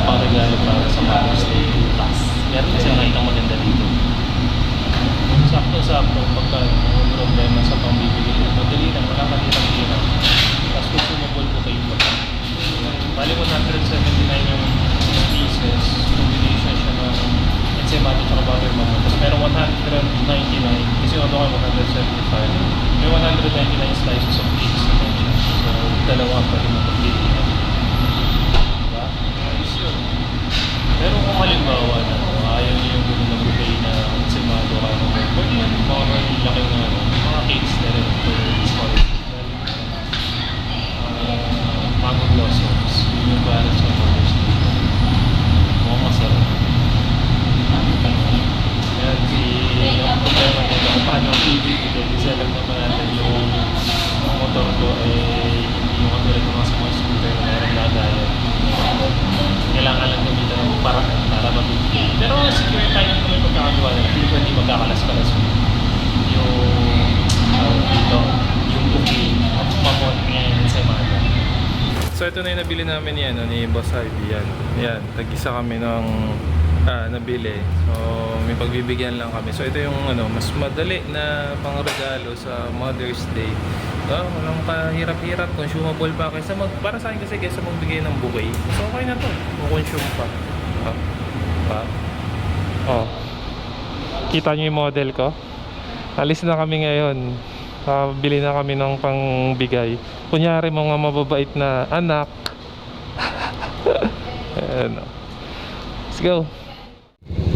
pang regalo para sa Mother's Day bukas. Meron kasi nakita maganda dito. Sakto-sakto pagka may problema sa pambibili. Madali lang, wala ka hirap-hirap. Tapos consumable po kayo pa. Bali 179 yung pieces. Combination siya ng ensaymado at buttermilk. Tapos meron 199 kasi ano ka 175. May 199 slices of cakes naman siya. So dalawa pa rin ang pagpilihan. Diba? Ayos yun. Pero kung halimbawa na ayaw niyo yung gano'n ng buffet na ensaymado ka naman, pwede yan mga laki na mga cakes na rin for small mango blossoms. Yun yung para sa Mother's Day. Mukhang masarap. Kaya yung problema nila kung paano ang bibigay. Isa lang naman natin yung motor ko hindi yung katulad ng mga sa mga scooter na meron lagayan. Kailangan lang gamitin ng paraan para mabibigay. Pero secure tayo kung may pagkakagawa na hindi pwede magkakalas-kalas yung booking of mamon and ensaymada. So ito na yung nabili namin ni Boss Ivy yan. Yan, tag-isa kami ng nabili. So may pagbibigyan lang kami. So ito yung mas madali na pangregalo sa Mother's Day. Walang kahirap-hirap, consumable pa kaysa para sa akin kasi kaysa magbigay ng bouquet. So okay na to, consume pa. Kita nyo yung model ko? Alis na kami ngayon. Bili na kami ng pangbigay. Kunyari mga mababait na anak. Ayan. Let's go.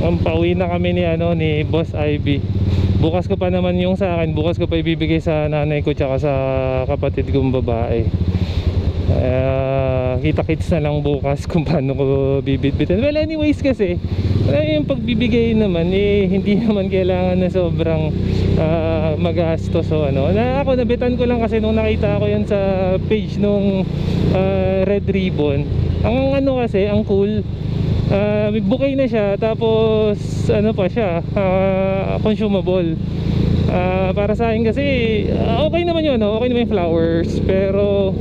Pauwi na kami ni Boss Ivy. Bukas ko pa naman yung sa akin. Bukas ko pa ibibigay sa nanay ko tsaka sa kapatid kong babae. Kita-kits na lang bukas kung paano ko bibitbitin. Well anyways kasi yung pagbibigay naman hindi naman kailangan na sobrang magastos o ako nabitan ko lang kasi nung nakita ko yan sa page nung Red Ribbon. Ang kasi ang cool, may bouquet na siya tapos pa siya, consumable. Para sa akin kasi okay naman yun, okay naman yung flowers, pero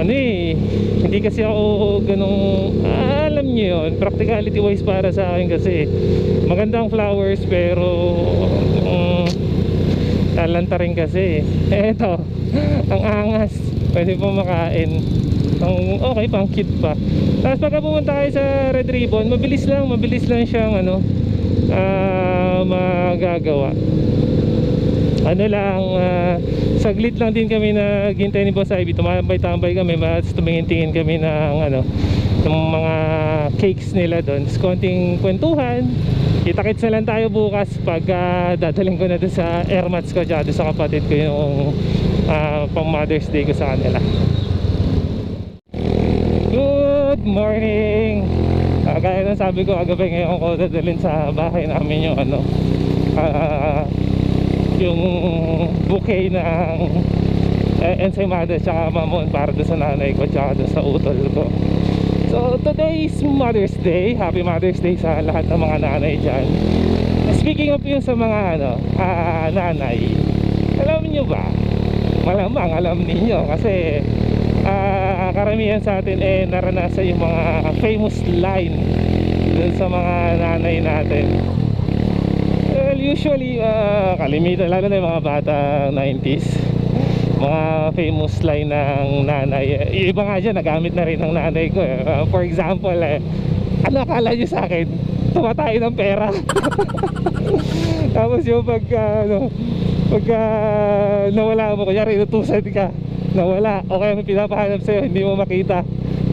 hindi kasi ako ganong alam niyo yun, practicality wise para sa akin kasi magandang flowers pero talanta rin kasi eto ang angas, pwede po makain ang okay pang cute pa. Tapos pagka pumunta kayo sa Red Ribbon, mabilis lang siyang magagawa. Saglit lang din kami na gintay ni Boss Ivy. Tumambay-tambay kami, tumingin-tingin kami ng mga cakes nila doon. Konting kwentuhan. Kita-kits na lang tayo bukas pag dadaling ko na doon sa airmats ko tsaka doon sa kapatid ko yung pang Mother's Day ko sa kanila. Good morning. Gaya ng sabi ko kagabi, ngayon ko dadalhin sa bahay namin yung bouquet ng ensaymada tsaka mamon para doon sa nanay ko tsaka doon sa utol ko. So today is Mother's Day. Happy Mother's Day sa lahat ng mga nanay dyan. Speaking of yun sa mga nanay, alam niyo ba? Malamang alam niyo kasi karamihan sa atin naranasan yung mga famous line dun sa mga nanay natin. Well, usually kalimitan, lalo na yung mga bata 90s, mga famous line ng nanay. Iba nga dyan, nagamit na rin ng nanay ko for example, ano akala nyo sa akin? Tumatay ng pera. Tapos yung pagka nawala mo, kunyari inutusan ka, nawala, o kaya may pinapahanap sa'yo, hindi mo makita,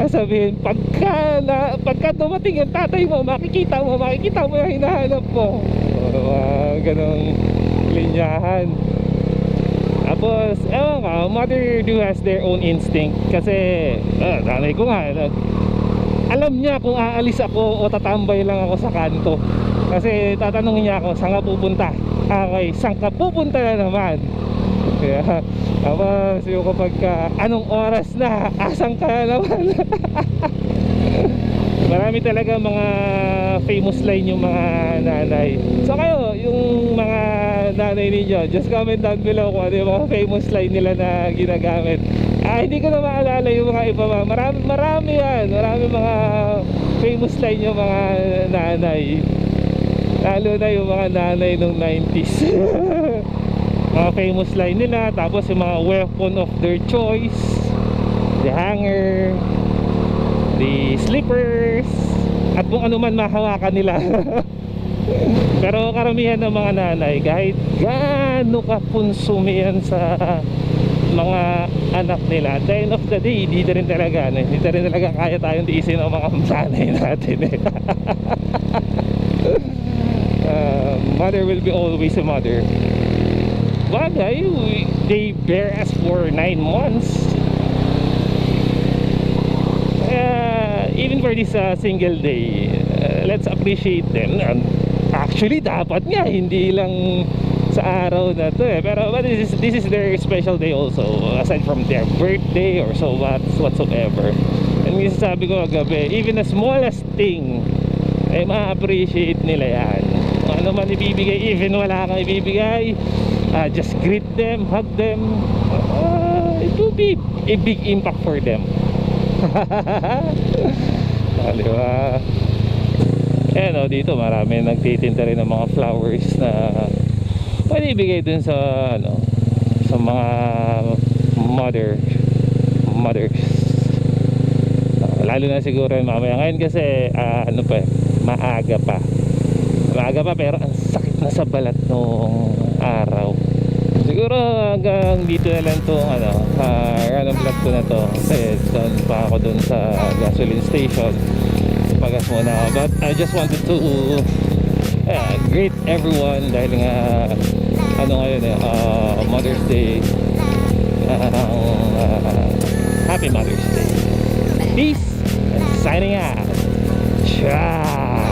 sabihin, pagka dumating yung tatay mo, makikita mo yung hinahanap mo. Ganong linyahan. Tapos ewan ka, mother do has their own instinct. Kasi nanay ko nga alam niya kung aalis ako o tatambay lang ako sa kanto. Kasi tatanungin niya ako, saan ka pupunta? Okay, saan ka pupunta na naman? Kaya tapos yung kapag anong oras na, asan ka na naman? Marami talaga mga famous line yung mga nanay. So kayo, yung mga nanay ninyo, just comment down below kung ano yung mga famous line nila na ginagamit. Hindi ko na maalala yung mga iba. Marami yan. Marami mga famous line yung mga nanay. Lalo na yung mga nanay nung 90s. Mga famous line nila. Tapos yung mga weapon of their choice, the hanger, the slippers, at kung ano man mahawakan nila. Pero karamihan ng mga nanay, kahit gaano ka-consume yan sa mga anak nila, at the end of the day, hindi rin talaga kaya tayong tiisin ng mga nanay natin eh. Mother will be always a mother. Bagay, they bear us for 9 months. Even for this single day, let's appreciate them. Actually, dapat nga hindi lang sa araw na to eh. Pero but this is their special day also, aside from their birthday or so whatsoever. And yung sabi ko kagabi, even the smallest thing eh ma-appreciate nila yan. Ano man ibibigay, even wala kang ibibigay, just greet them, hug them. It will be a big impact for them. Diba? Dito marami nagtitinda rin ng mga flowers na pwede ibigay dun sa sa mga mothers. Lalo na siguro mamaya ngayon kasi maaga pa pero ang sakit na sa balat nung araw. Siguro hanggang dito na lang itong random vlog ko na to kasi doon pa ako dun sa gasoline station, pagas muna ako. But I just wanted to greet everyone dahil nga ngayon Mother's Day. Happy Mother's Day. Peace and signing out. Ciao.